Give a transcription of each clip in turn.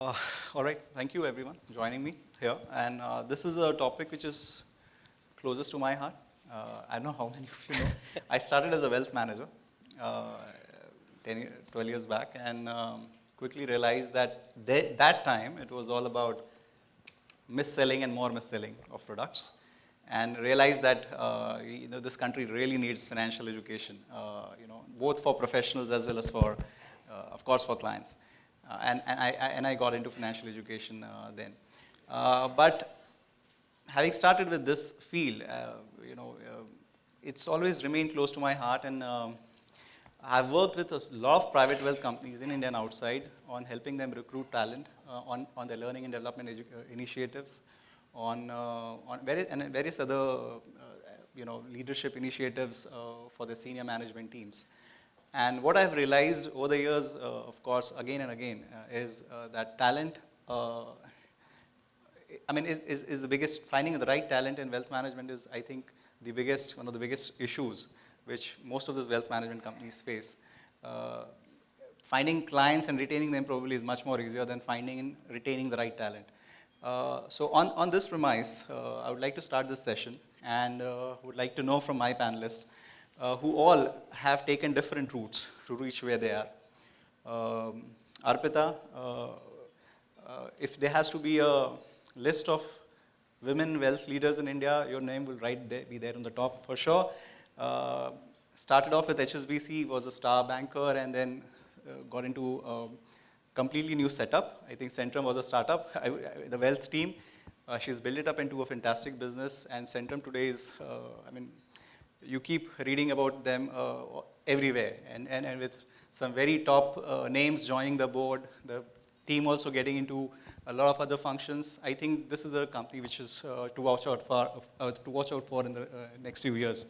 Uh, all right, thank you everyone joining me here. And this is a topic which is closest to my heart. I don't know how many of you know. I started as a wealth manager uh, 12 years back and quickly realized that that time it was all about mis-selling and more mis-selling of products, and realized that this country really needs financial education, both for professionals as well as for, of course, for clients. And I got into financial education then. But having started with this field, it's always remained close to my heart, and I've worked with a lot of private wealth companies in India and outside on helping them recruit talent on their learning and development initiatives, on various other leadership initiatives for the senior management teams. And what I've realized over the years, of course, again and again, is that talent, is the biggest, finding the right talent in wealth management is, I think, one of the biggest issues which most of these wealth management companies face. Finding clients and retaining them probably is much more easier than finding and retaining the right talent. So on this premise, I would like to start this session, and would like to know from my panelists, who all have taken different routes to reach where they are. Arpita, if there has to be a list of women wealth leaders in India, your name will be there on the top for sure. Started off with HSBC, was a star banker, and then got into a completely new setup. I think Centrum was a startup, the wealth team. She's built it up into a fantastic business, and Centrum today is, you keep reading about them everywhere, and with some very top names joining the board, the team also getting into a lot of other functions. I think this is a company which is to watch out for in the next few years.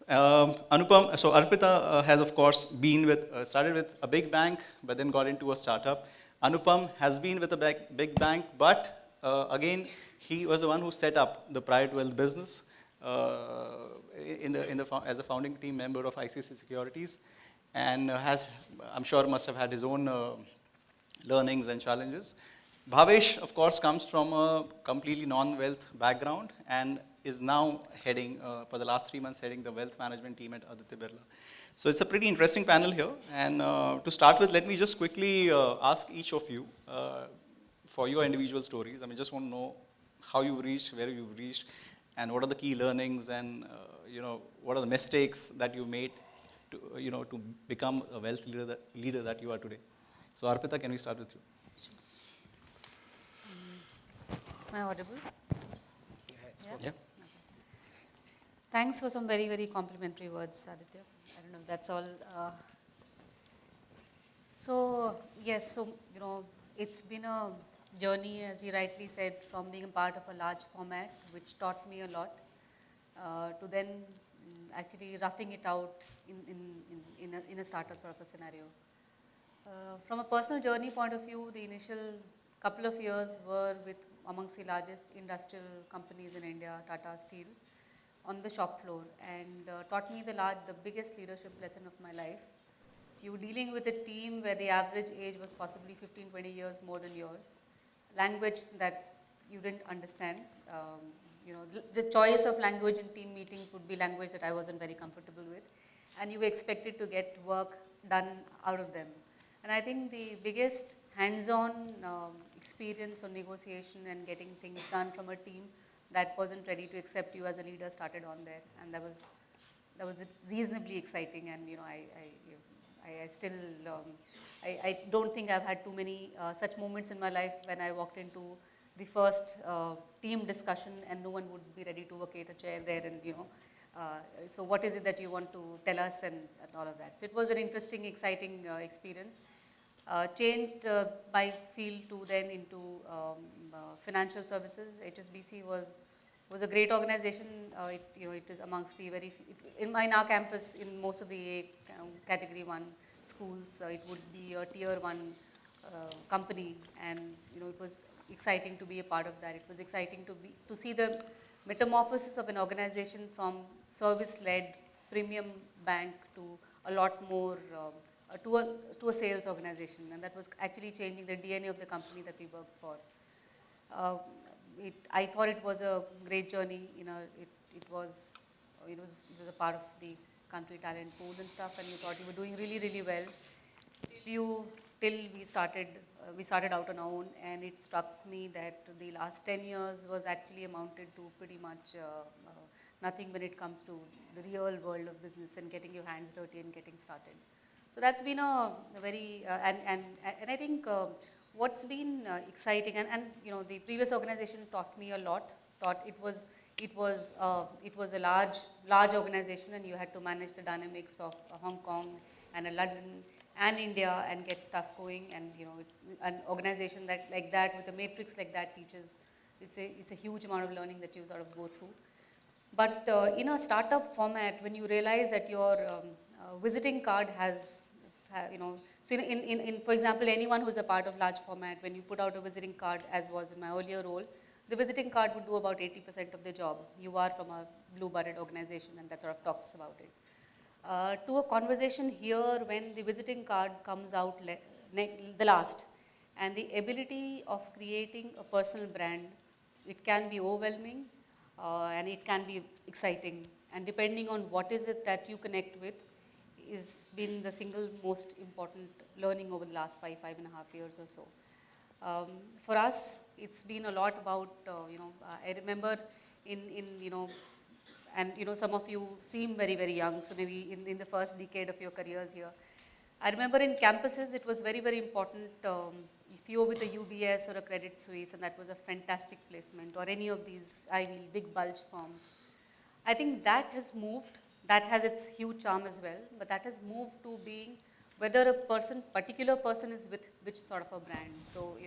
Anupam, so Arpita has of course been started with a big bank, but then got into a startup. Anupam has been with a big bank, but again, he was the one who set up the private wealth business as a founding team member of ICICI Securities, and I'm sure must have had his own learnings and challenges. Bhavesh, of course, comes from a completely non-wealth background and is now heading, for the last 3 months, heading the wealth management team at Aditya Birla. So it's a pretty interesting panel here. And to start with, let me just quickly ask each of you for your individual stories. I just want to know how you've reached, where you've reached, and what are the key learnings, and what are the mistakes that you made to become a wealth leader that you are today. So Arpita, can we start with you? Sure. Am I audible? Yeah. Okay. Thanks for some very, very complimentary words, Aditya. I don't know if that's all. Yes, it's been a journey, as you rightly said, from being a part of a large format, which taught me a lot, to then actually roughing it out in a startup sort of a scenario. From a personal journey point of view, the initial couple of years were with amongst the largest industrial companies in India, Tata Steel, on the shop floor, and taught me the biggest leadership lesson of my life. So you were dealing with a team where the average age was possibly 15, 20 years more than yours. Language that you didn't understand. The choice of language in team meetings would be language that I wasn't very comfortable with, and you were expected to get work done out of them. And I think the biggest hands-on experience on negotiation and getting things done from a team that wasn't ready to accept you as a leader started on there, and that was reasonably exciting. And I still I don't think I've had too many such moments in my life when I walked into the first team discussion and no one would be ready to vacate a chair there, and so what is it that you want to tell us, and all of that. So it was an interesting, exciting experience. Changed my field to then into financial services. HSBC was a great organization. It is amongst the in our campus, in most of the category 1 schools, it would be a tier 1 company, and it was exciting to be a part of that. It was exciting to see the metamorphosis of an organization from service-led premium bank to a lot more to a sales organization, and that was actually changing the DNA of the company that we worked for. I thought it was a great journey. It was a part of the country talent pool and stuff, and you thought you were doing really, really well. Till we started out on our own, and it struck me that the last 10 years was actually amounted to pretty much nothing when it comes to the real world of business and getting your hands dirty and getting started. So that's been a very, and I think what's been exciting, and the previous organization taught me a lot. It was a large organization, and you had to manage the dynamics of Hong Kong and London and India and get stuff going. And an organization like that with a matrix like that teaches. It's a huge amount of learning that you sort of go through. But in a startup format, when you realize that your visiting card has, so for example, anyone who's a part of large format, when you put out a visiting card, as was in my earlier role, the visiting card would do about 80% of the job. You are from a blue-blooded organization, and that sort of talks about it. To a conversation here, when the visiting card comes out the last, and the ability of creating a personal brand, it can be overwhelming, and it can be exciting. And depending on what is it that you connect with, has been the single most important learning over the last 5.5 years or so. For us, it's been a lot about, I remember some of you seem very, very young, so maybe in the first decade of your careers here. I remember in campuses, it was very, very important if you were with a UBS or a Credit Suisse, and that was a fantastic placement, or any of these Ivy big bulge firms. I think that has moved. That has its huge charm as well, but that has moved to being whether a particular person is with which sort of a brand. So,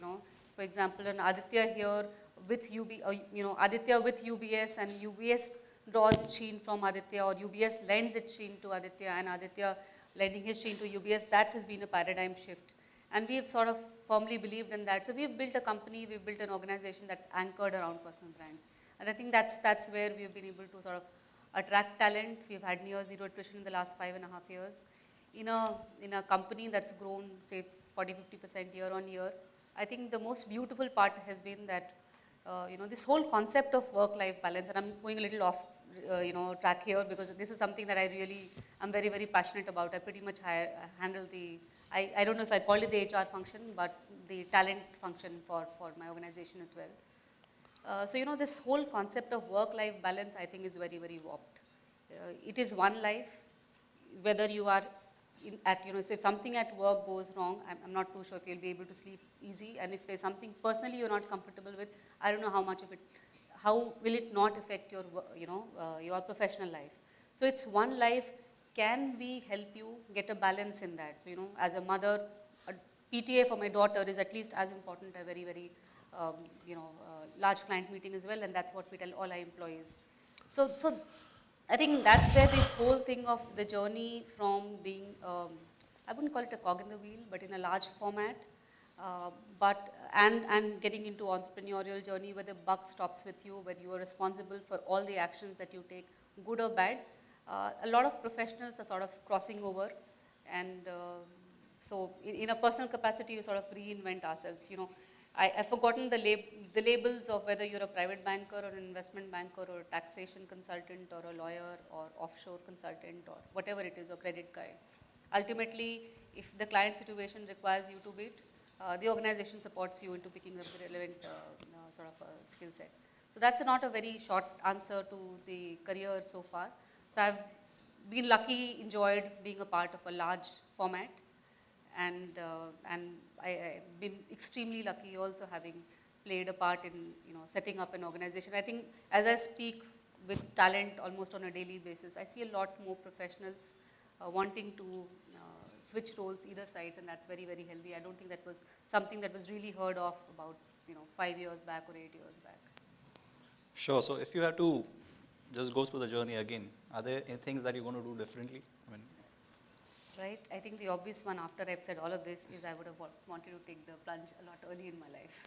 for example, an Aditya here with Aditya with UBS, and UBS draws sheen from Aditya, or UBS lends its sheen to Aditya, and Aditya lending his sheen to UBS. That has been a paradigm shift. And we have sort of firmly believed in that. So we've built a company, we've built an organization that's anchored around personal brands. And I think that's where we've been able to sort of attract talent. We've had near zero attrition in the last 5.5 years. In a company that's grown, say, 40-50% year on year, I think the most beautiful part has been that, this whole concept of work-life balance, and I'm going a little off, track here, because this is something that I'm very, very passionate about. I pretty much handle I don't know if I call it the HR function, but the talent function for my organization as well. So, this whole concept of work-life balance, I think, is very, very warped. It is one life, whether you are so if something at work goes wrong, I'm not too sure if you'll be able to sleep easy. And if there's something personally you're not comfortable with, I don't know how will it not affect your, your professional life. So it's one life. Can we help you get a balance in that? So, as a mother, a PTA for my daughter is at least as important, a very, very, large client meeting as well, and that's what we tell all our employees. So I think that's where this whole thing of the journey from being, I wouldn't call it a cog in the wheel, but in a large format, and getting into entrepreneurial journey where the buck stops with you, where you are responsible for all the actions that you take, good or bad. A lot of professionals are sort of crossing over, and so in a personal capacity, you sort of reinvent ourselves. I've forgotten the labels of whether you're a private banker or an investment banker or a taxation consultant or a lawyer or offshore consultant or whatever it is, or credit guy. Ultimately, if the client situation requires you to be it, the organization supports you into picking up the relevant sort of skill set. So that's not a very short answer to the career so far. So I've been lucky, enjoyed being a part of a large format, and I've been extremely lucky also having played a part in setting up an organization. I think as I speak with talent almost on a daily basis, I see a lot more professionals wanting to switch roles either sides, and that's very, very healthy. I don't think that was something that was really heard of about 5 years back or 8 years back. Sure. So if you had to just go through the journey again, are there any things that you're going to do differently? Right. I think the obvious one after I've said all of this is I would have wanted to take the plunge a lot early in my life.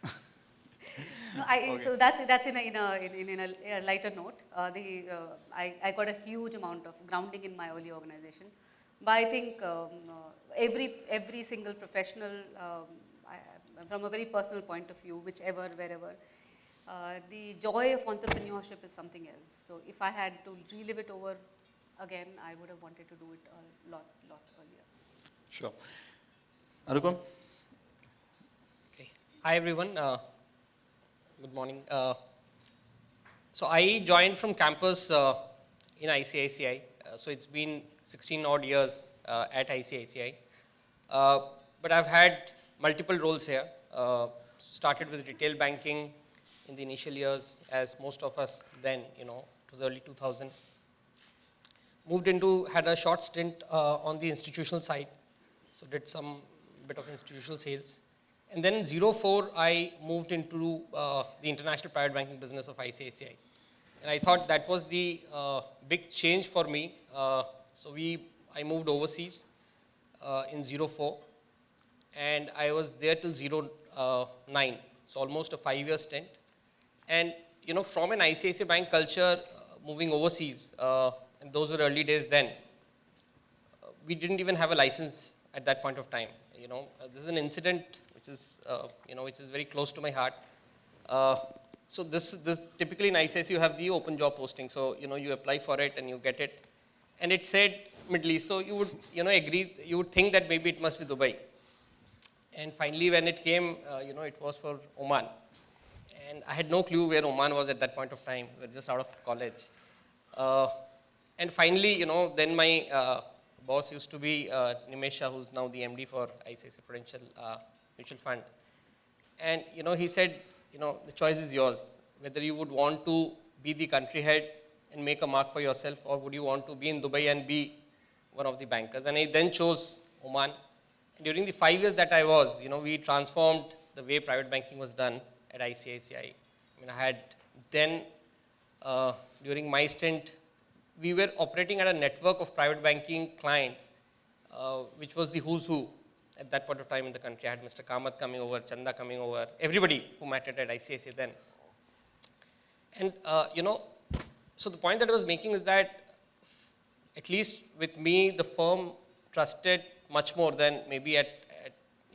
No, okay. So that's in a lighter note. I got a huge amount of grounding in my early organization. But I think every single professional, from a very personal point of view, whichever, wherever, the joy of entrepreneurship is something else. So if I had to relive it over again, I would have wanted to do it a lot earlier. Sure. Anupam? Okay. Hi everyone. Good morning. So I joined from campus in ICICI. So it's been 16 odd years at ICICI. But I've had multiple roles here. Started with retail banking in the initial years, as most of us then, it was early 2000. Had a short stint on the institutional side. So did some bit of institutional sales. And then in 04, I moved into the international private banking business of ICICI. And I thought that was the big change for me. So I moved overseas in 04. And I was there till 09, so almost a 5-year stint. And from an ICICI Bank culture, moving overseas, and those were early days then, we didn't even have a license at that point of time. This is an incident which is very close to my heart. So this typically in ICICI you have the open job posting. So you apply for it and you get it, and it said Middle East. So you would agree, you would think that maybe it must be Dubai. And finally, when it came, it was for Oman. And I had no clue where Oman was at that point of time. We were just out of college. And finally, then my boss used to be Nimesha, who's now the MD for ICICI Prudential Mutual Fund. And, he said, the choice is yours. Whether you would want to be the country head and make a mark for yourself, or would you want to be in Dubai and be one of the bankers. And I then chose Oman. During the 5 years that I was, we transformed the way private banking was done at ICICI. I had then, during my stint, we were operating at a network of private banking clients, which was the who's who at that point of time in the country. I had Mr. Kamath coming over, Chanda coming over, everybody who mattered at ICICI then. And, so the point that I was making is that, at least with me, the firm trusted much more than maybe at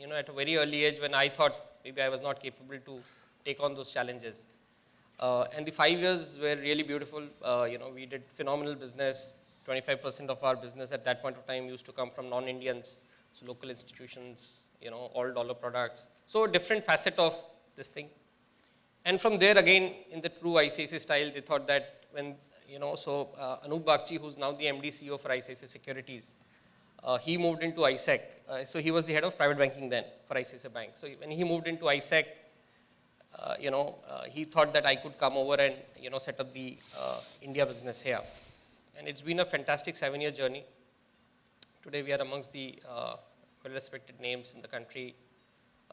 a very early age when I thought maybe I was not capable to take on those challenges. And the 5 years were really beautiful. We did phenomenal business. 25% of our business at that point of time used to come from non-Indians, so local institutions, all dollar products. So a different facet of this thing. And from there again, in the true ICICI style, they thought that when, Anup Bagchi, who's now the MD CEO for ICICI Securities, he moved into ISEC. So he was the head of private banking then for ICICI Bank. So when he moved into ISEC, he thought that I could come over and, set up the India business here. And it's been a fantastic 7-year journey. Today we are amongst the well-respected names in the country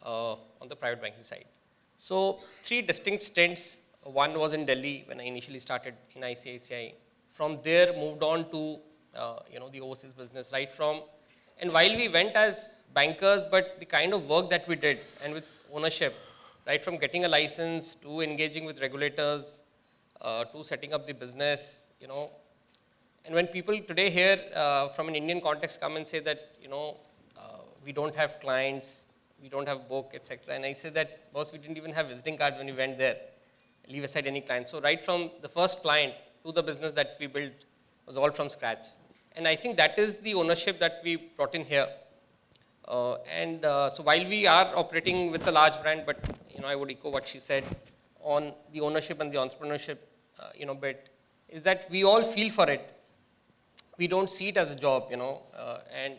on the private banking side. So 3 distinct stints. One was in Delhi when I initially started in ICICI. From there, moved on to the overseas business, right from, and while we went as bankers, but the kind of work that we did and with ownership, right from getting a license to engaging with regulators, to setting up the business, and when people today here from an Indian context come and say that, we don't have clients, we don't have book, etc. And I say that, boss, we didn't even have visiting cards when we went there, leave aside any client. So right from the first client to the business that we built was all from scratch. And I think that is the ownership that we brought in here. So while we are operating with a large brand, but I would echo what she said on the ownership and the entrepreneurship bit, is that we all feel for it. We don't see it as a job, and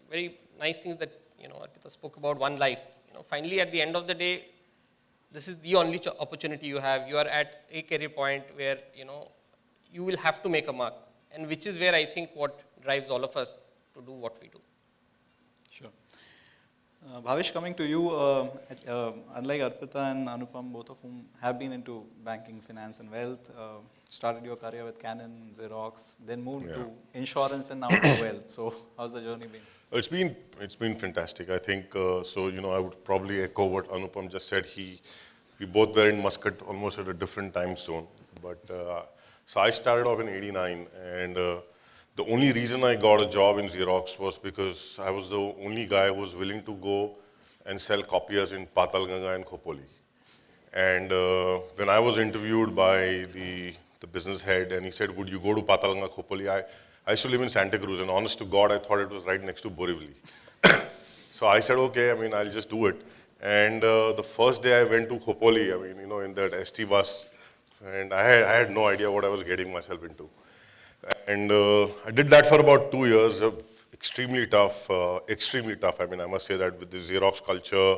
very nice things that Arpita spoke about, one life. Finally, at the end of the day, this is the only opportunity you have. You are at a career point where you will have to make a mark, and which is where I think what drives all of us to do what we do. Sure. Bhavesh, coming to you, unlike Arpita and Anupam, both of whom have been into banking, finance and wealth, started your career with Canon, Xerox, then moved to insurance and now to wealth. So how's the journey been? It's been fantastic. I think, I would probably echo what Anupam just said. We both were in Muscat almost at a different time zone. But, so I started off in '89 and The only reason I got a job in Xerox was because I was the only guy who was willing to go and sell copiers in Patalganga and Khopoli. And when I was interviewed by the business head, and he said, would you go to Patalganga, Khopoli? I used to live in Santa Cruz, and honest to God, I thought it was right next to Borivali. So I said, okay, I mean, I'll just do it. And the first day I went to Khopoli, I mean, you know, in that ST bus, and I had no idea what I was getting myself into. And I did that for about 2 years, extremely tough, extremely tough. I mean, I must say that with the Xerox culture,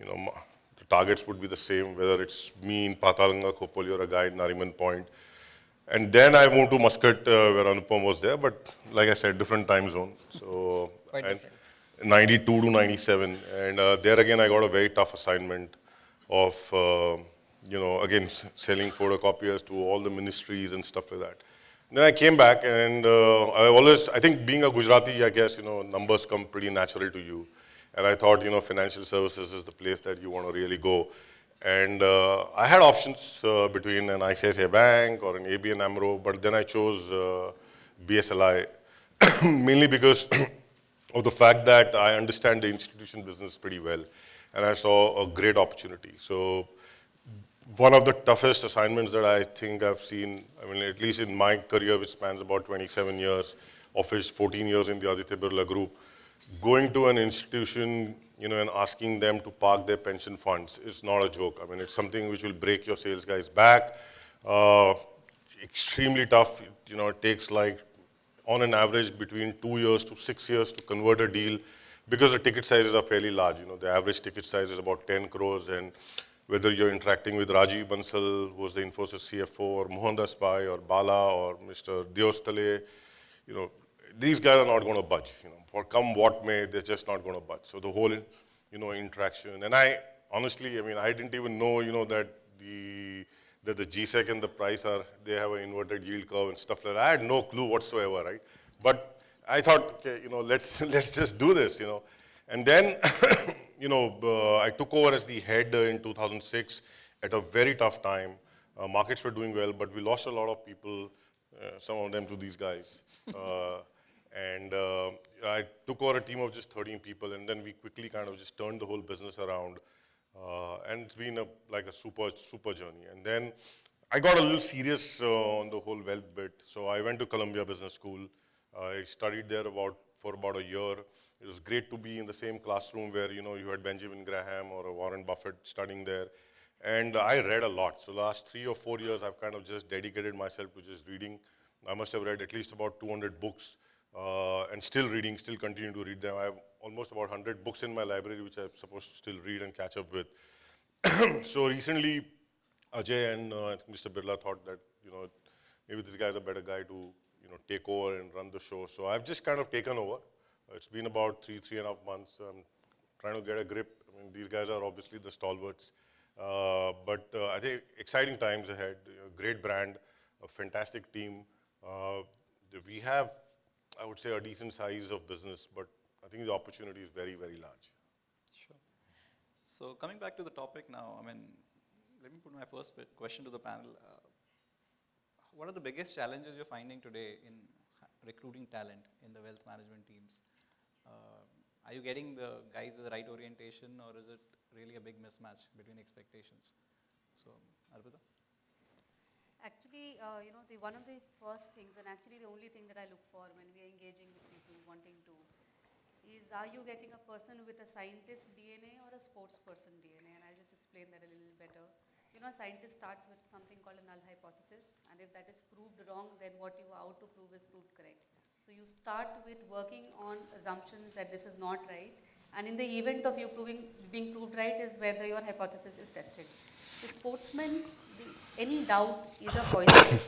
you know, the targets would be the same, whether it's me in Patalganga, Khopoli, or a guy in Nariman Point. And then I moved to Muscat, where Anupam was there, but like I said, different time zone. So, Quite different. 92 to 97, and there again I got a very tough assignment of, you know, again selling photocopiers to all the ministries and stuff like that. Then I came back, and I think being a Gujarati, I guess, you know, numbers come pretty natural to you. And I thought, you know, financial services is the place that you want to really go. And I had options between an ICICI Bank or an ABN AMRO, but then I chose BSLI, mainly because of the fact that I understand the institution business pretty well, and I saw a great opportunity. So one of the toughest assignments that I think I've seen, I mean, at least in my career, which spans about 27 years, of which 14 years in the Aditya Birla group, going to an institution, you know, and asking them to park their pension funds is not a joke. I mean, it's something which will break your sales guys' back. Extremely tough. You know, it takes like, on an average, between 2 years to 6 years to convert a deal, because the ticket sizes are fairly large. You know, the average ticket size is about 10 crores, and whether you're interacting with Rajiv Bansal, who was the Infosys CFO, or Mohandas Pai, or Bala, or Mr. Diostale, you know, these guys are not going to budge. You know, for come what may, they're just not going to budge. So the whole, you know, interaction, and I honestly, I mean, I didn't even know, you know, that the GSEC and the price they have an inverted yield curve and stuff like that. I had no clue whatsoever, right? But I thought, okay, you know, let's just do this, you know. And then, you know, I took over as the head in 2006 at a very tough time. Markets were doing well, but we lost a lot of people, some of them to these guys. And I took over a team of just 13 people, and then we quickly kind of just turned the whole business around. And it's been like a super journey. And then I got a little serious on the whole wealth bit. So I went to Columbia Business School. I studied there for about a year. It was great to be in the same classroom where, you know, you had Benjamin Graham or a Warren Buffett studying there. And I read a lot. So last 3 or 4 years, I've kind of just dedicated myself to just reading. I must have read at least about 200 books. And still reading, still continue to read them. I have almost about 100 books in my library, which I'm supposed to still read and catch up with. So recently, Ajay and Mr. Birla thought that, you know, maybe this guy's a better guy to, you know, take over and run the show. So I've just kind of taken over. It's been about 3.5 months. I'm trying to get a grip. I mean, these guys are obviously the stalwarts. But I think exciting times ahead, you know, great brand, a fantastic team. We have, I would say, a decent size of business, but I think the opportunity is very, very large. Sure. So coming back to the topic now, I mean, let me put my first question to the panel. What are the biggest challenges you're finding today in recruiting talent in the wealth management teams? Are you getting the guys with the right orientation, or is it really a big mismatch between expectations? So, Arpita? Actually, you know, one of the first things, and actually the only thing that I look for when we are engaging with people wanting to, is are you getting a person with a scientist DNA or a sports person DNA? And I'll just explain that a little better. You know, a scientist starts with something called a null hypothesis, and if that is proved wrong, then what you are out to prove is proved correct. So you start with working on assumptions that this is not right, and in the event of you being proved right is where your hypothesis is tested. The sportsman, any doubt is a poison.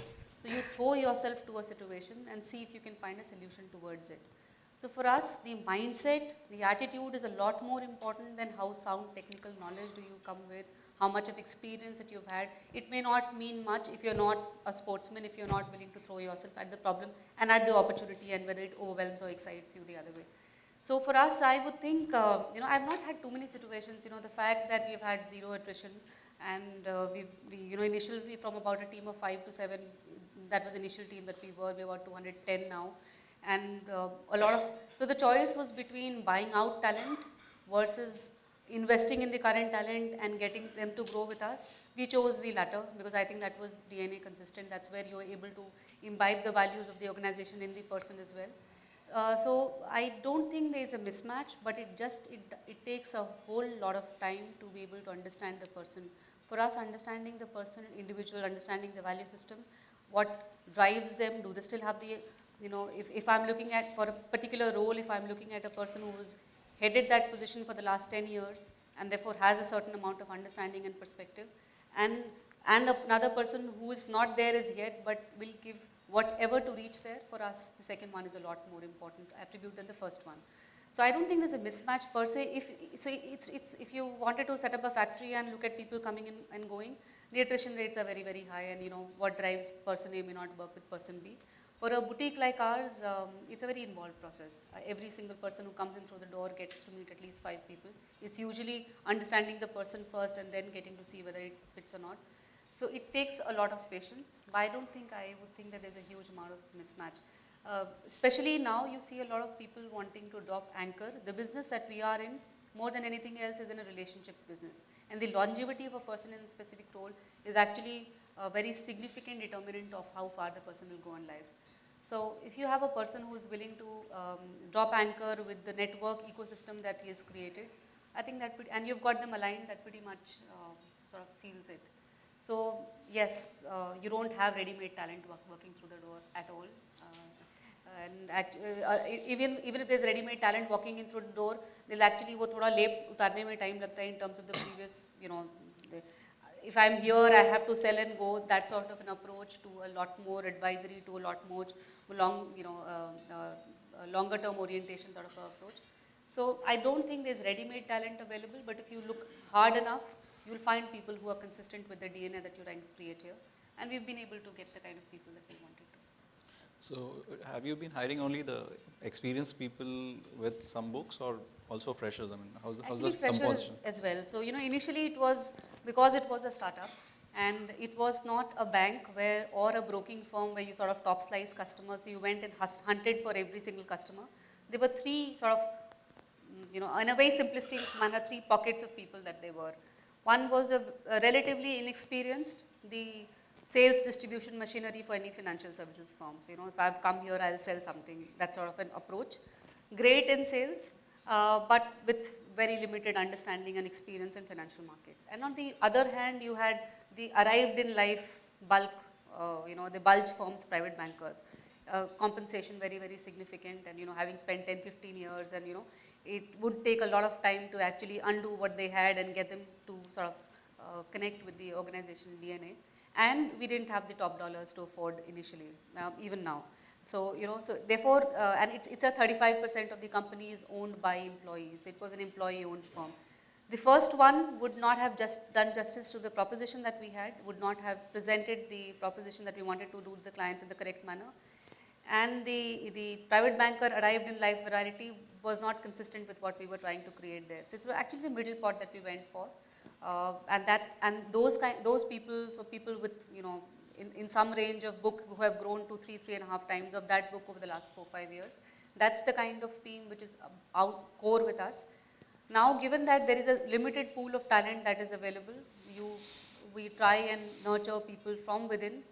So you throw yourself to a situation and see if you can find a solution towards it. So for us, the mindset, the attitude is a lot more important than how sound technical knowledge do you come with, how much of experience that you've had. It may not mean much if you're not a sportsman, if you're not willing to throw yourself at the problem and at the opportunity, and whether it overwhelms or excites you the other way. So for us, I would think, you know, I've not had too many situations. You know, the fact that we've had zero attrition, and we you know, initially from about a team of 5 to 7, that was initial team that we're about 210 now. And so the choice was between buying out talent versus investing in the current talent and getting them to grow with us. We chose the latter because I think that was DNA consistent. That's where you were able to imbibe the values of the organization in the person as well. So I don't think there is a mismatch, but it takes a whole lot of time to be able to understand the person. For us, understanding the person, individual, understanding the value system, what drives them, do they still have the, if I'm looking at, for a particular role, if I'm looking at a person who's headed that position for the last 10 years and therefore has a certain amount of understanding and perspective, and another person who is not there as yet but will give whatever to reach there, for us, the second one is a lot more important attribute than the first one. So I don't think there's a mismatch per se. If you wanted to set up a factory and look at people coming in and going, the attrition rates are very, very high, and what drives person A may not work with person B. For a boutique like ours, it's a very involved process. Every single person who comes in through the door gets to meet at least 5 people. It's usually understanding the person first and then getting to see whether it fits or not. So it takes a lot of patience, but I don't think I would think that there's a huge amount of mismatch. Especially now you see a lot of people wanting to drop anchor. The business that we are in, more than anything else, is in a relationships business. And the longevity of a person in a specific role is actually a very significant determinant of how far the person will go in life. So if you have a person who is willing to drop anchor with the network ecosystem that he has created, I think that, and you've got them aligned, that pretty much sort of seals it. So yes, you don't have ready-made talent working through the door at all. Even if there's ready-made talent walking in through the door, they'll actually वो थोड़ा लेप उतारने में time लगता है in terms of the previous, if I'm here, I have to sell and go, that sort of an approach, to a lot more advisory, to a lot more longer term orientation sort of approach. So I don't think there's ready-made talent available, but if you look hard enough, you'll find people who are consistent with the DNA that you're trying to create here. And we've been able to get the kind of people that we wanted to. So have you been hiring only the experienced people with some books, or also freshers? I mean, how's the composition? As well. So, initially it was, because it was a startup and it was not a bank or a broking firm where you sort of top slice customers, so you went and hunted for every single customer. There were 3 sort of, in a very simplistic manner, 3 pockets of people that they were. One was a relatively inexperienced, the sales distribution machinery for any financial services firm. So, if I've come here, I'll sell something. That sort of an approach. Great in sales, but with very limited understanding and experience in financial markets. And on the other hand, you had the arrived in life bulk, the bulge firms, private bankers. Compensation very, very significant, and having spent 10, 15 years, and it would take a lot of time to actually undo what they had and get them to sort of connect with the organization DNA. And we didn't have the top dollars to afford initially, even now. So, so therefore, and it's a 35% of the company is owned by employees. It was an employee-owned firm. The first one would not have just done justice to the proposition that we had, would not have presented the proposition that we wanted to do to the clients in the correct manner. And the private banker arrived in life variety was not consistent with what we were trying to create there. So it was actually the middle pot that we went for. And those people, so people with, in some range of book who have grown to 3.5 times of that book over the last 4-5 years. That's the kind of team which is out core with us. Now, given that there is a limited pool of talent that is available, we try and nurture people from within.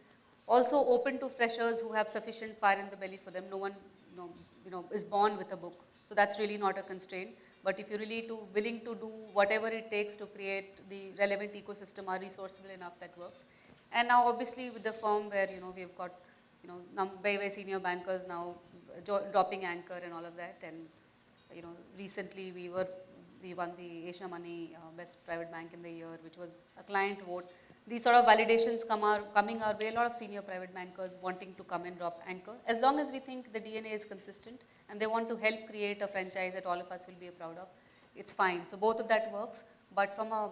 Also open to freshers who have sufficient fire in the belly for them. No one, is born with a book. So that's really not a constraint. But if you're really willing to do whatever it takes to create the relevant ecosystem, are resourceful enough, that works. And now obviously with the firm where, we've got, very, very senior bankers now dropping anchor and all of that. And, recently we won the Asia Money Best Private Bank in the Year, which was a client vote. These sort of validations coming our way, a lot of senior private bankers wanting to come and drop anchor. As long as we think the DNA is consistent and they want to help create a franchise that all of us will be proud of, it's fine. So both of that works, but from a,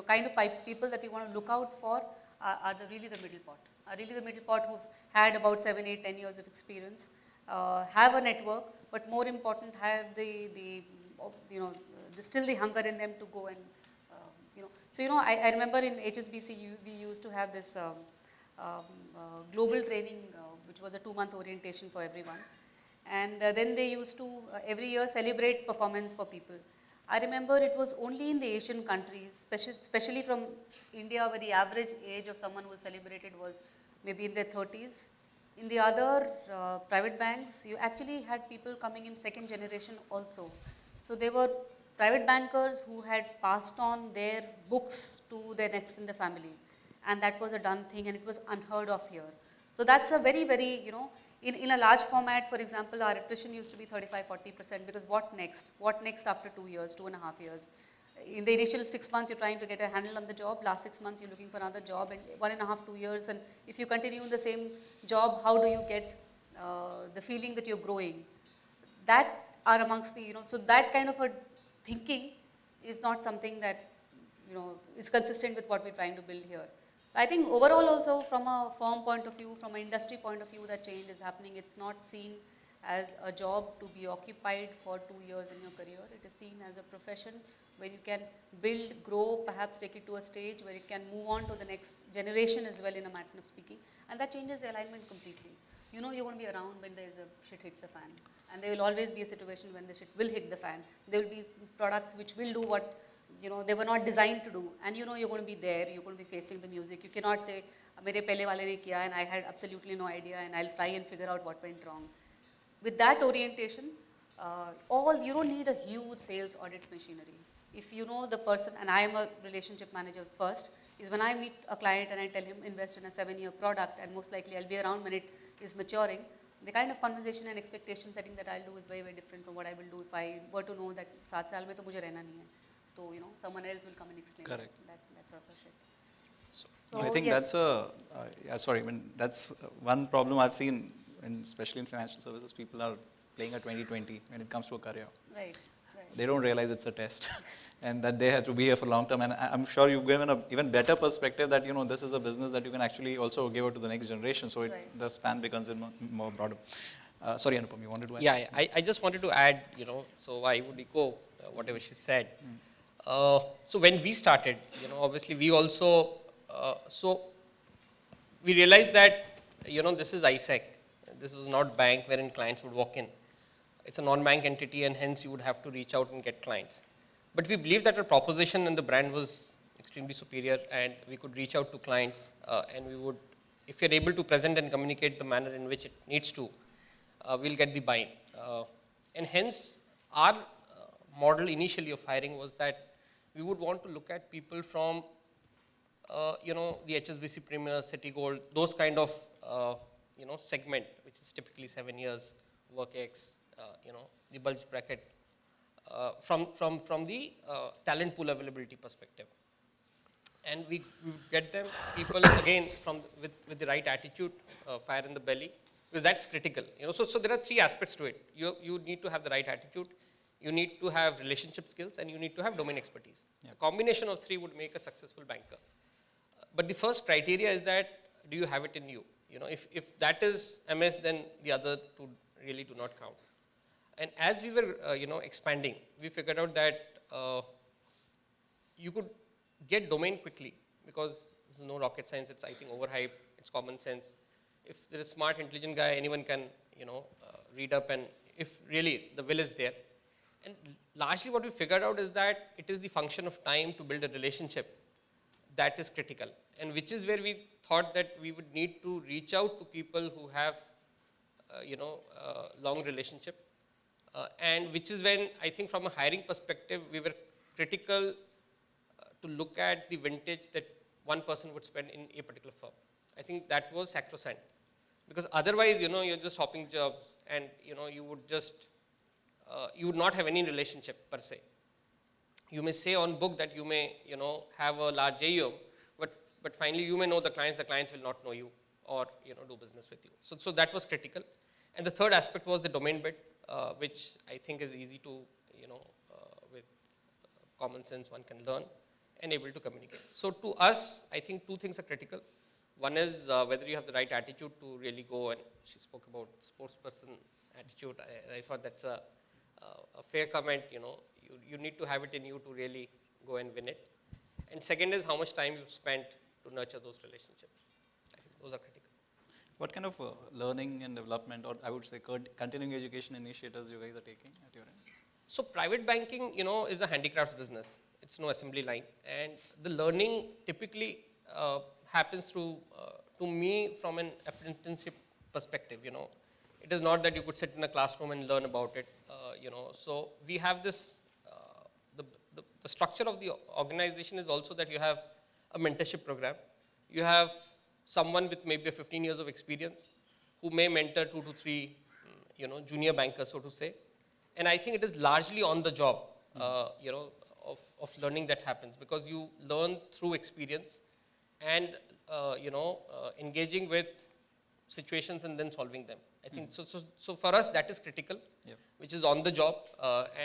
kind of people that we want to look out for are really the middle pot. Are really the middle pot who've had about 7, 8, 10 years of experience, have a network, but more important, have still the hunger in them to go and, So, I remember in HSBC, we used to have this global training, which was a 2-month orientation for everyone. And then they used to every year celebrate performance for people. I remember it was only in the Asian countries, especially from India, where the average age of someone who was celebrated was maybe in their 30s. In the other private banks, you actually had people coming in second generation also. So they were private bankers who had passed on their books to their next in the family. And that was a done thing, and it was unheard of here. So that's a very, very, in a large format, for example, our attrition used to be 35-40%, because what next? What next after 2 years, 2.5 years? In the initial 6 months, you're trying to get a handle on the job. Last 6 months, you're looking for another job, and 1.5, 2 years. And if you continue in the same job, how do you get the feeling that you're growing? That are amongst the, so that kind of a thinking is not something that, is consistent with what we're trying to build here. I think overall also from a firm point of view, from an industry point of view, that change is happening. It's not seen as a job to be occupied for 2 years in your career. It is seen as a profession where you can build, grow, perhaps take it to a stage where it can move on to the next generation as well, in a matter of speaking. And that changes the alignment completely. You're going to be around when there's a shit hits the fan. And there will always be a situation when the shit will hit the fan. There will be products which will do what they were not designed to do, and you're going to be there, you're going to be facing the music. You cannot say, mere pehle wale ne kiya and I had absolutely no idea and I'll try and figure out what went wrong. With that orientation, you don't need a huge sales audit machinery. If you know the person, and I am a relationship manager first, is when I meet a client and I tell him invest in a 7-year product, and most likely I'll be around when it is maturing, the kind of conversation and expectation setting that I'll do is very, very different from what I will do if I were to know that 7 saal mein to mujhe rehna nahi hai. So, someone else will come and explain that sort of a shit. So I think that's that's one problem I've seen, especially in financial services. People are playing a 20-20 when it comes to a career. Right. They don't realize it's a test and that they have to be here for long term. And I'm sure you've given an even better perspective that, this is a business that you can actually also give out to the next generation. So the span becomes more broader. Sorry, Anupam, you wanted to add? Yeah. I just wanted to add, so I would echo whatever she said. So when we started, obviously we also, so we realized that, this is ISEC. This was not bank wherein clients would walk in. It's a non-bank entity, and hence you would have to reach out and get clients. But we believed that our proposition and the brand was extremely superior, and we could reach out to clients, and we would, if you're able to present and communicate the manner in which it needs to, we'll get the buy-in. And hence our model initially of hiring was that we would want to look at people from, the HSBC Premier, City Gold, those kind of, segment, which is typically 7 years, work X, the bulge bracket, from the talent pool availability perspective. And we would get them people again with the right attitude, fire in the belly, because that's critical. So there are 3 aspects to it. You need to have the right attitude. You need to have relationship skills, and you need to have domain expertise. A combination of 3 would make a successful banker. But the first criteria is that, do you have it in you? If that is MS, then the other 2 really do not count. And as we were, expanding, we figured out that you could get domain quickly, because this is no rocket science. It's, I think, overhyped. It's common sense. If there is a smart, intelligent guy, anyone can, read up, and if really the will is there. And largely what we figured out is that it is the function of time to build a relationship that is critical, and which is where we thought that we would need to reach out to people who have, long relationship, and which is when I think from a hiring perspective, we were critical to look at the vintage that one person would spend in a particular firm. I think that was sacrosanct, because otherwise, you're just hopping jobs, and, you would just, you would not have any relationship per se. You may say on book that you may, have a large AUM, but finally you may know the clients will not know you or, do business with you. So that was critical. And the third aspect was the domain bit, which I think is easy to, with common sense one can learn and able to communicate. So to us, I think 2 things are critical. One is whether you have the right attitude to really go, and she spoke about sports person attitude. I thought that's a fair comment. You need to have it in you to really go and win it. And second is how much time you've spent to nurture those relationships. I think Those are critical. What kind of learning and development, or I would say continuing education initiatives you guys are taking at your end? So private banking, is a handicrafts business. It's no assembly line. And the learning typically happens through, to me, from an apprenticeship perspective, It is not that you could sit in a classroom and learn about it, So we have this, the structure of the organization is also that you have a mentorship program. You have someone with maybe 15 years of experience who may mentor 2 to 3, junior bankers, so to say. And I think it is largely on the job, of learning that happens, because you learn through experience and, engaging with situations and then solving them. I think so for us that is critical, which is on the job,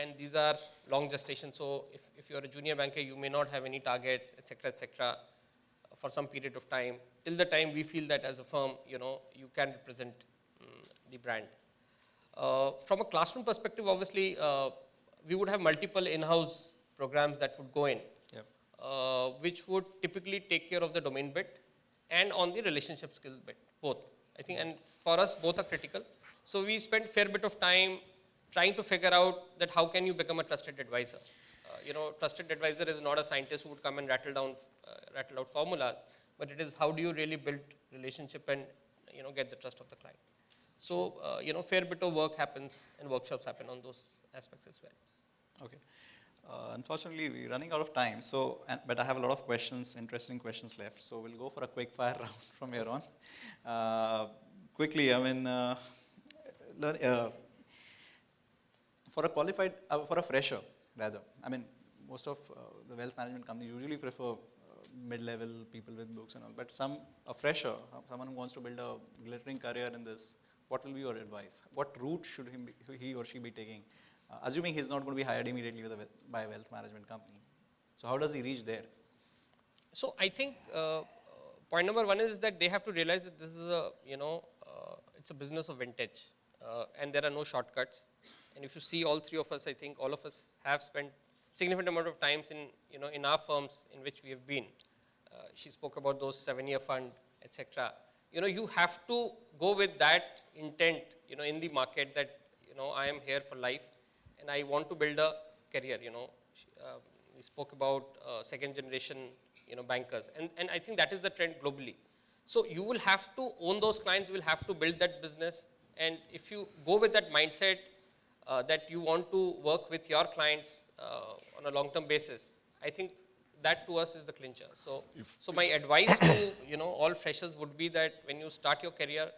and these are long gestation. So if you're a junior banker, you may not have any targets, etc., for some period of time, till the time we feel that as a firm, you can represent the brand. From a classroom perspective, obviously, we would have multiple in-house programs that would go in, which would typically take care of the domain bit and on the relationship skill bit, both. I think, and for us, both are critical. So we spend a fair bit of time trying to figure out that how can you become a trusted advisor. Trusted advisor is not a scientist who would come and rattle out formulas, but it is how do you really build relationship and, get the trust of the client. So, fair bit of work happens and workshops happen on those aspects as well. Okay. Unfortunately, we're running out of time, but I have a lot of questions, interesting questions left. So we'll go for a quick fire round from here on. Quickly, for a qualified, for a fresher, rather, most of the wealth management companies usually prefer mid-level people with books and all, but a fresher, someone who wants to build a glittering career in this, what will be your advice? What route should he or she be taking? Assuming he's not going to be hired immediately by a wealth management company. So how does he reach there? So I think point number one is that they have to realize that this is a, it's a business of vintage, and there are no shortcuts. And if you see all three of us, I think all of us have spent significant amount of times in our firms in which we have been. She spoke about those 7-year fund, etc. You have to go with that intent, in the market that, I am here for life and I want to build a career, we spoke about second generation, bankers. And I think that is the trend globally. So you will have to own those clients, you will have to build that business. And if you go with that mindset that you want to work with your clients on a long-term basis, I think that to us is the clincher. So my advice to, all freshers would be that when you start your career,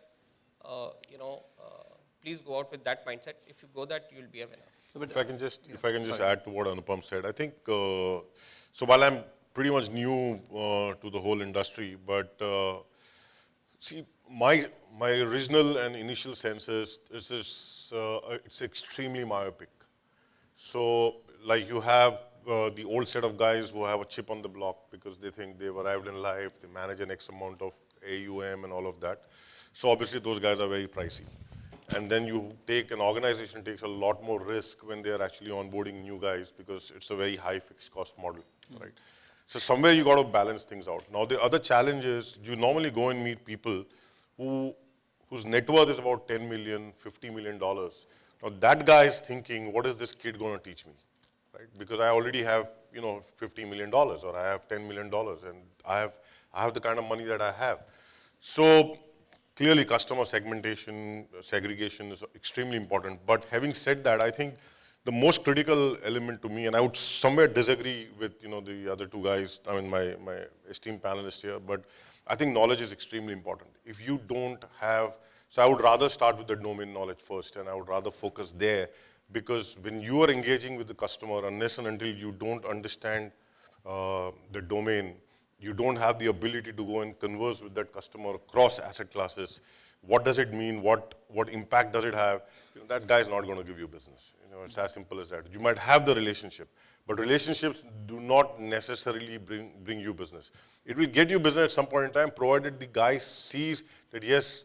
please go out with that mindset. If you go that, you will be a winner. If I can just add to what Anupam said, I think, so while I'm pretty much new to the whole industry, but see, my original and initial sense is it's extremely myopic. So like you have the old set of guys who have a chip on the block because they think they've arrived in life, they manage an X amount of AUM and all of that. So obviously those guys are very pricey. And then an organization takes a lot more risk when they are actually onboarding new guys because it's a very high fixed cost model, right? So somewhere you got to balance things out. Now the other challenge is you normally go and meet people whose net worth is about $10 million, $50 million. Now that guy is thinking, what is this kid going to teach me, right? Because I already have, $50 million or I have $10 million and I have the kind of money that I have. So clearly customer segmentation, segregation is extremely important. But having said that, I think the most critical element to me, and I would somewhere disagree with the other two guys, my esteemed panelists here, but I think knowledge is extremely important. If you don't have, so I would rather start with the domain knowledge first, and I would rather focus there, because when you are engaging with the customer, unless and until you don't understand the domain, you don't have the ability to go and converse with that customer across asset classes. What does it mean? What impact does it have? That guy is not going to give you business. It's as simple as that. You might have the relationship, but relationships do not necessarily bring you business. It will get you business at some point in time, provided the guy sees that, yes,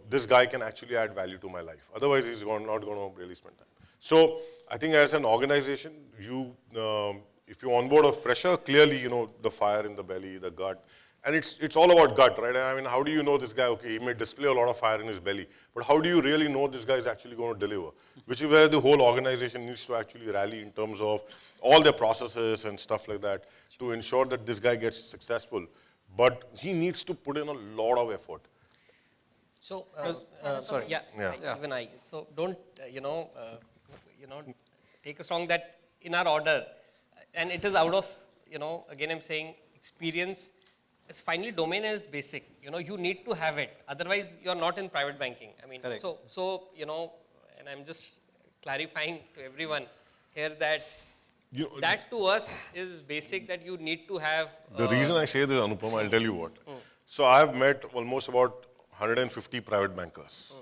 this guy can actually add value to my life. Otherwise, he's not going to really spend time. So I think as an organization, if you onboard a fresher, clearly, the fire in the belly, the gut, And it's all about gut, right? I mean, how do you know this guy, okay, he may display a lot of fire in his belly, but how do you really know this guy is actually going to deliver? Which is where the whole organization needs to actually rally in terms of all their processes and stuff like that to ensure that this guy gets successful. But he needs to put in a lot of effort. So, sorry. even I. So don't, take us wrong that in our order, and it is out of, again I'm saying experience. Is finally domain is basic. You need to have it. Otherwise, you're not in private banking. I mean, Correct. so and I'm just clarifying to everyone here that that to us is basic, that you need to have. The reason I say this, Anupam, I'll tell you what. So I've met almost about 150 private bankers,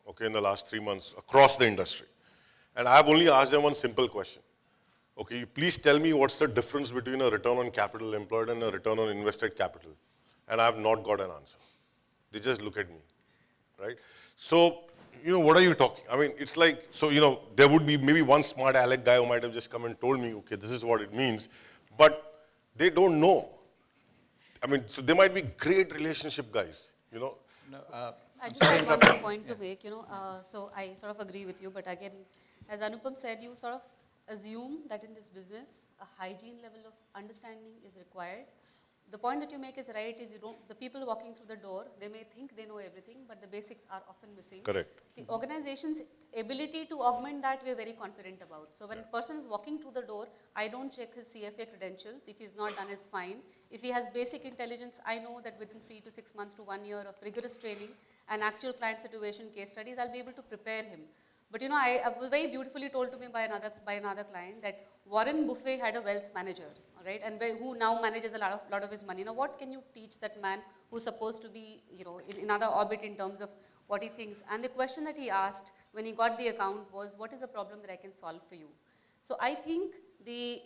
okay, in the last 3 months across the industry. And I've only asked them one simple question. Okay, please tell me what's the difference between a return on capital employed and a return on invested capital. And I have not got an answer. They just look at me, right? So, what are you talking? I mean, it's like, so, there would be maybe one smart aleck guy who might have just come and told me, okay, this is what it means. But they don't know. I mean, so they might be great relationship guys, No, I just have one more point to make, so I sort of agree with you, but again, as Anupam said, you sort of assume that in this business, a hygiene level of understanding is required. The point that you make is right, is the people walking through the door, they may think they know everything, but the basics are often missing. Correct. The organization's ability to augment that, we're very confident about. So when a person is walking through the door, I don't check his CFA credentials. If he's not done, is fine. If he has basic intelligence, I know that within 3 to 6 months to 1 year of rigorous training and actual client situation case studies, I'll be able to prepare him. But I was very beautifully told to me by another client that Warren Buffett had a wealth manager, all right, and who now manages a lot of his money. Now, what can you teach that man who's supposed to be, in another orbit in terms of what he thinks? And the question that he asked when he got the account was, what is the problem that I can solve for you? So I think the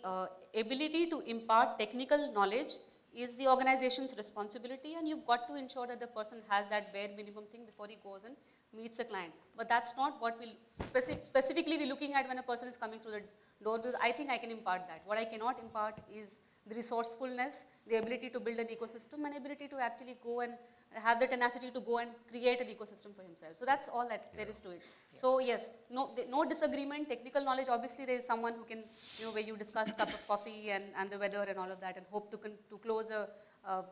ability to impart technical knowledge is the organization's responsibility, and you've got to ensure that the person has that bare minimum thing before he goes and meets a client. But that's not what we'll specifically be looking at when a person is coming through the door, because I think I can impart that. What I cannot impart is the resourcefulness, the ability to build an ecosystem, and ability to actually go and have the tenacity to go and create an ecosystem for himself. So that's all that there is to it. So yes, no disagreement, technical knowledge, obviously there is someone who can, where you discuss cup of coffee and the weather and all of that and hope to close a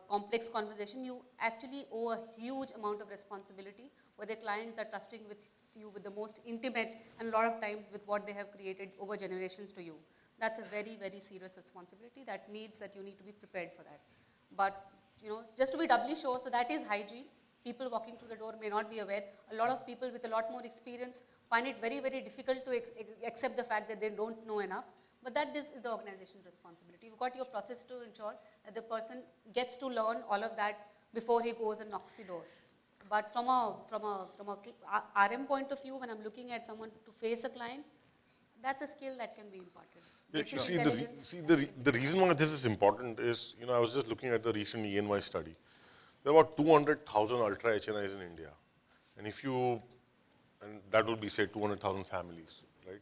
complex conversation. You actually owe a huge amount of responsibility where the clients are trusting with you with the most intimate and a lot of times with what they have created over generations to you. That's a very, very serious responsibility that you need to be prepared for that. But, just to be doubly sure, so that is hygiene. People walking through the door may not be aware. A lot of people with a lot more experience find it very, very difficult to accept the fact that they don't know enough. But this is the organization's responsibility. You've got your process to ensure that the person gets to learn all of that before he goes and knocks the door. But from a RM point of view, when I'm looking at someone to face a client, that's a skill that can be imparted. Yeah, the reason why this is important is, I was just looking at the recent ENY study. There are about 200,000 ultra HNIs in India. And and that would be, say, 200,000 families, right?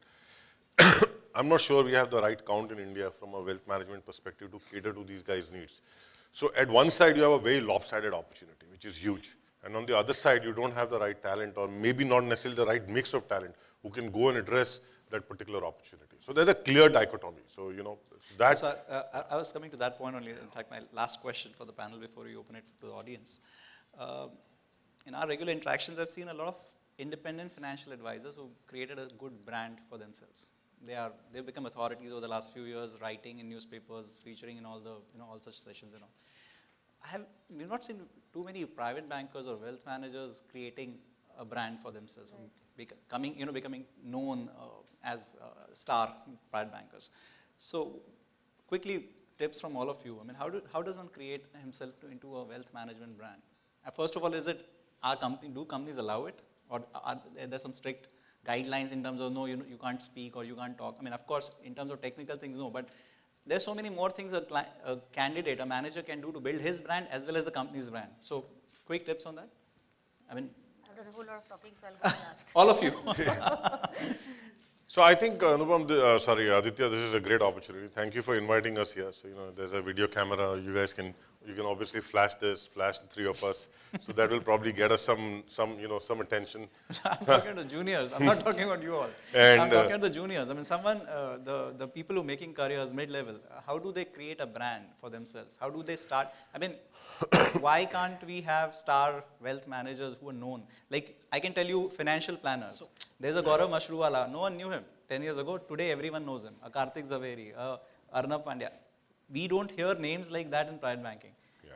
I'm not sure we have the right count in India from a wealth management perspective to cater to these guys' needs. So at one side, you have a very lopsided opportunity, which is huge. And on the other side, you don't have the right talent, or maybe not necessarily the right mix of talent who can go and address that particular opportunity. So there's a clear dichotomy. So, that. So I was coming to that point only. In fact, my last question for the panel before you open it to the audience. In our regular interactions, I've seen a lot of independent financial advisors who created a good brand for themselves. They've become authorities over the last few years, writing in newspapers, featuring in all the, all such sessions and all. We've not seen too many private bankers or wealth managers creating a brand for themselves, right. Becoming known as star private bankers. So quickly, tips from all of you. I mean, how does one create himself into a wealth management brand? First of all, do companies allow it? Or are there some strict guidelines in terms of, no, you can't speak or you can't talk? I mean, of course, in terms of technical things, no, but there's so many more things a candidate, a manager can do to build his brand as well as the company's brand. So, quick tips on that? I mean, I've done a whole lot of talking, so I'll go last. All of you. So I think, Aditya, this is a great opportunity. Thank you for inviting us here. So, there's a video camera. You guys can, you can obviously flash this, flash the three of us. So that will probably get us some attention. I'm talking to juniors. I'm not talking about you all. And, I'm talking to the juniors. I mean, the people who are making careers mid-level, how do they create a brand for themselves? How do they start? I mean, why can't we have star wealth managers who are known? Like, I can tell you financial planners. There's a Gaurav Mashruwala. No one knew him 10 years ago. Today, everyone knows him. A Karthik Zaveri, a Arnab Pandya. We don't hear names like that in private banking. Yeah.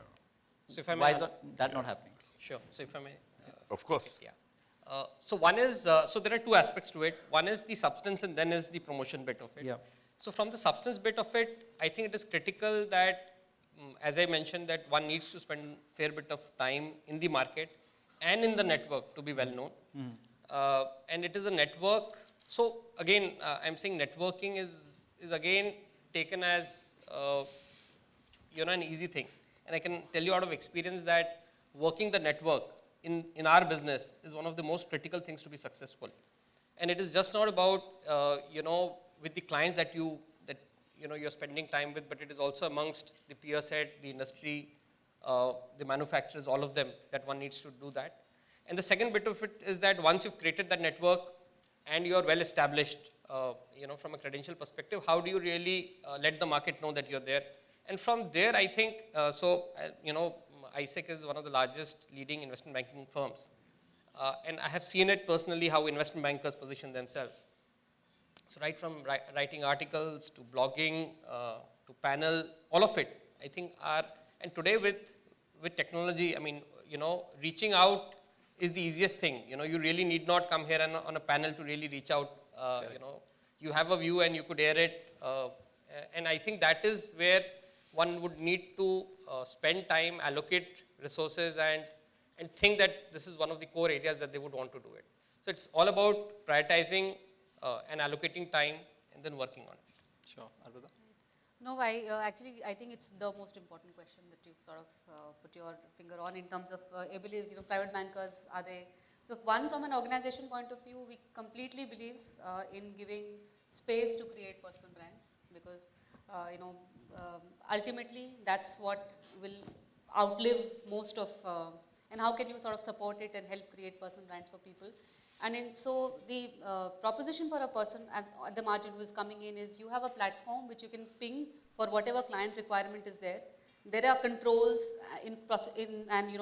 So if I may, Why is that not happening? Sure. So if I may. Of course. Yeah. So one is, so there are two aspects to it. One is the substance and then is the promotion bit of it. Yeah. So from the substance bit of it, I think it is critical that, as I mentioned, that one needs to spend a fair bit of time in the market and in the network to be well known. And it is a network. So again, I'm saying networking is again taken as, an easy thing. And I can tell you out of experience that working the network in our business is one of the most critical things to be successful. And it is just not about, with the clients that you're spending time with, but it is also amongst the peer set, the industry, the manufacturers, all of them, that one needs to do that. And the second bit of it is that once you've created that network and you're well established, from a credential perspective, how do you really let the market know that you're there? And from there, I think, ICICI is one of the largest leading investment banking firms. And I have seen it personally, how investment bankers position themselves. So right from writing articles to blogging to panel, all of it, I think and today with technology, I mean, reaching out is the easiest thing. You really need not come here on a panel to really reach out. You have a view and you could air it. And I think that is where one would need to spend time, allocate resources, and think that this is one of the core areas that they would want to do it. So it's all about prioritizing and allocating time and then working on it. Sure. Arpita? No, I think it's the most important question that you've sort of put your finger on in terms of ability, private bankers, are they? So one, from an organization point of view, we completely believe in giving space to create personal brands, because, ultimately that's what will outlive most of, and how can you sort of support it and help create personal brands for people. And so the proposition for a person at the margin who is coming in is, you have a platform which you can ping for whatever client requirement is there. There are controls and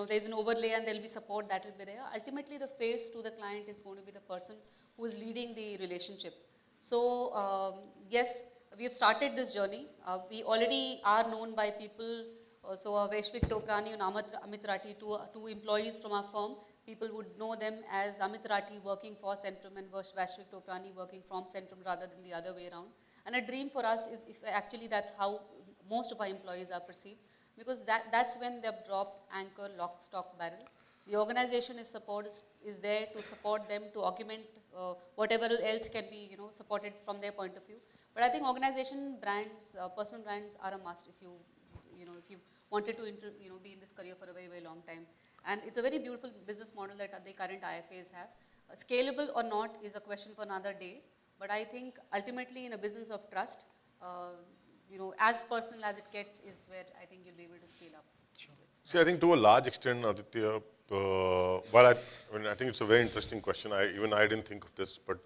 there's an overlay and there will be support that will be there. Ultimately, the face to the client is going to be the person who is leading the relationship. So yes, we have started this journey. We already are known by people. So Vaishvik Tokrani and Amit Rathi, two employees from our firm, people would know them as Amit Rathi working for Centrum and Vaishvik Tokrani working from Centrum, rather than the other way around. And a dream for us is, if actually that's how most of our employees are perceived, because that's when they're dropped, anchor, lock, stock, barrel. The organization is there to support them, to augment whatever else can be supported from their point of view. But I think organization brands, personal brands are a must if you wanted to be in this career for a very, very long time. And it's a very beautiful business model that the current IFAs have. Scalable or not is a question for another day. But I think ultimately in a business of trust, as personal as it gets is where I think you'll be able to scale up. Sure. See, I think to a large extent, Aditya, I think it's a very interesting question. Even I didn't think of this, but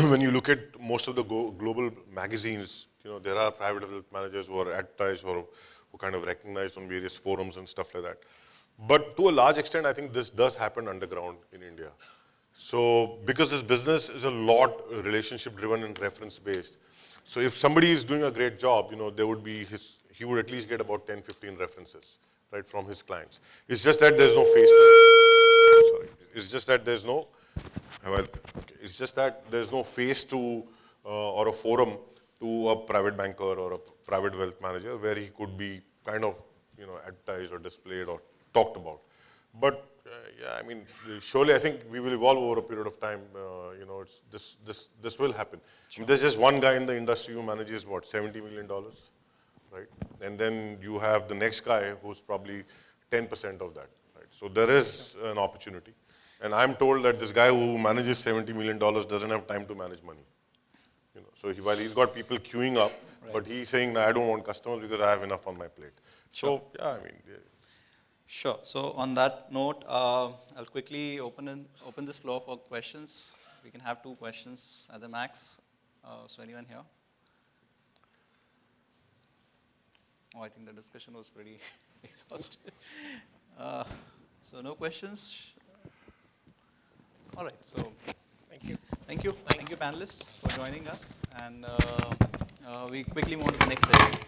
when you look at most of the global magazines, there are private wealth managers who are advertised or who kind of recognized on various forums and stuff like that. But to a large extent, I think this does happen underground in India. So because this business is a lot relationship driven and reference based. So if somebody is doing a great job, there would be he would at least get about 10, 15 references, right, from his clients. It's just that there's no face to, sorry. It's just that there's no, it's just that there's no face to or a forum to a private banker or a private wealth manager where he could be kind of, advertised or displayed or talked about. But yeah, I mean, surely I think we will evolve over a period of time. This will happen. Sure. I mean, there's just one guy in the industry who manages what, $70 million, right? And then you have the next guy who's probably 10% of that, right? So there is an opportunity. And I'm told that this guy who manages $70 million doesn't have time to manage money. So while he's got people queuing up, right, but he's saying, I don't want customers because I have enough on my plate. So, yeah, I mean, yeah. Sure. So on that note, I'll quickly open this floor for questions. We can have 2 questions at the max. So anyone here? Oh, I think the discussion was pretty exhaustive. So no questions. All right. So Thank you. thank you. Thanks. Thank you, panelists, for joining us. And we quickly move on to the next session.